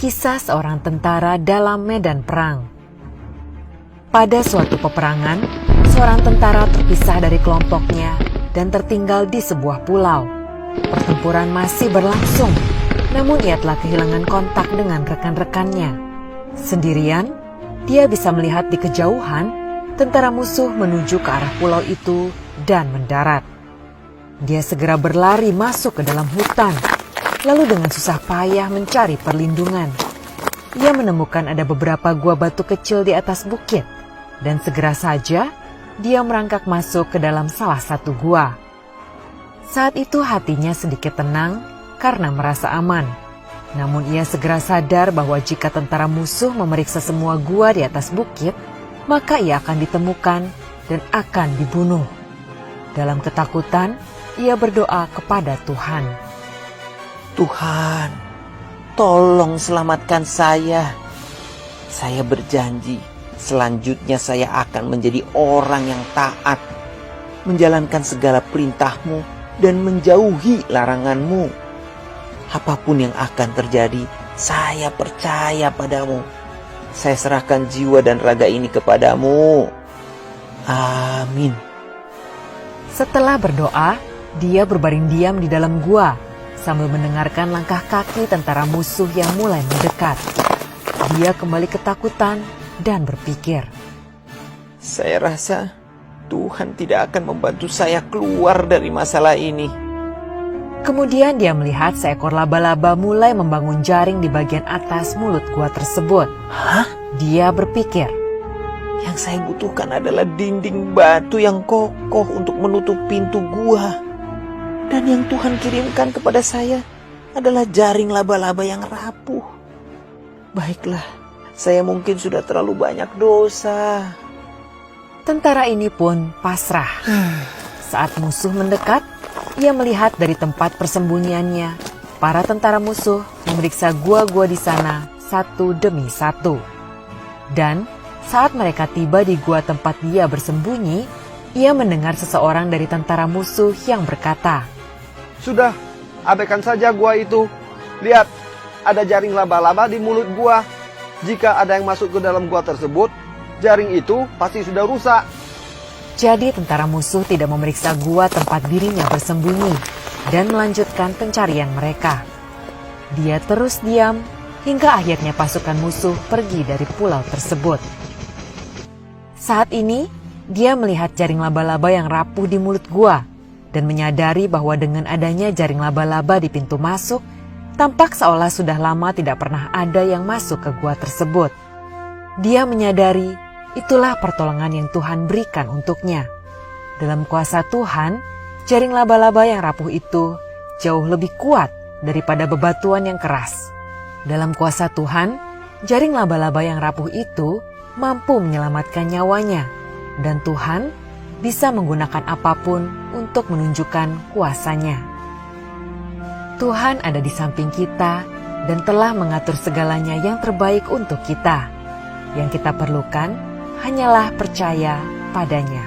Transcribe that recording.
Kisah seorang tentara dalam medan perang. Pada suatu peperangan, seorang tentara terpisah dari kelompoknya dan tertinggal di sebuah pulau. Pertempuran masih berlangsung, namun ia telah kehilangan kontak dengan rekan-rekannya. Sendirian, dia bisa melihat di kejauhan tentara musuh menuju ke arah pulau itu dan mendarat. Dia segera berlari masuk ke dalam hutan, lalu dengan susah payah mencari perlindungan. Ia menemukan ada beberapa gua batu kecil di atas bukit, dan segera saja dia merangkak masuk ke dalam salah satu gua. Saat itu hatinya sedikit tenang karena merasa aman. Namun ia segera sadar bahwa jika tentara musuh memeriksa semua gua di atas bukit, maka ia akan ditemukan dan akan dibunuh. Dalam ketakutan, ia berdoa kepada Tuhan. Tuhan, tolong selamatkan saya. Saya berjanji, selanjutnya saya akan menjadi orang yang taat, menjalankan segala perintah-Mu dan menjauhi larangan-Mu. Apapun yang akan terjadi, saya percaya padamu. Saya serahkan jiwa dan raga ini kepadamu. Amin. Setelah berdoa, dia berbaring diam di dalam gua sambil mendengarkan langkah kaki tentara musuh yang mulai mendekat. Dia kembali ketakutan dan berpikir, saya rasa Tuhan tidak akan membantu saya keluar dari masalah ini. Kemudian dia melihat seekor laba-laba mulai membangun jaring di bagian atas mulut gua tersebut. Hah? Dia berpikir, yang saya butuhkan adalah dinding batu yang kokoh untuk menutup pintu gua. Dan yang Tuhan kirimkan kepada saya adalah jaring laba-laba yang rapuh. Baiklah, saya mungkin sudah terlalu banyak dosa. Tentara ini pun pasrah. Saat musuh mendekat, ia melihat dari tempat persembunyiannya, para tentara musuh memeriksa gua-gua di sana satu demi satu. Dan saat mereka tiba di gua tempat dia bersembunyi, ia mendengar seseorang dari tentara musuh yang berkata, "Sudah, abaikan saja gua itu. Lihat, ada jaring laba-laba di mulut gua. Jika ada yang masuk ke dalam gua tersebut, jaring itu pasti sudah rusak." Jadi tentara musuh tidak memeriksa gua tempat dirinya bersembunyi dan melanjutkan pencarian mereka. Dia terus diam hingga akhirnya pasukan musuh pergi dari pulau tersebut. Saat ini, dia melihat jaring laba-laba yang rapuh di mulut gua dan menyadari bahwa dengan adanya jaring laba-laba di pintu masuk, tampak seolah sudah lama tidak pernah ada yang masuk ke gua tersebut. Dia menyadari itulah pertolongan yang Tuhan berikan untuknya. Dalam kuasa Tuhan, jaring laba-laba yang rapuh itu jauh lebih kuat daripada bebatuan yang keras. Dalam kuasa Tuhan, jaring laba-laba yang rapuh itu mampu menyelamatkan nyawanya, dan Tuhan bisa menggunakan apapun untuk menunjukkan kuasanya. Tuhan ada di samping kita dan telah mengatur segalanya yang terbaik untuk kita. Yang kita perlukan hanyalah percaya padanya.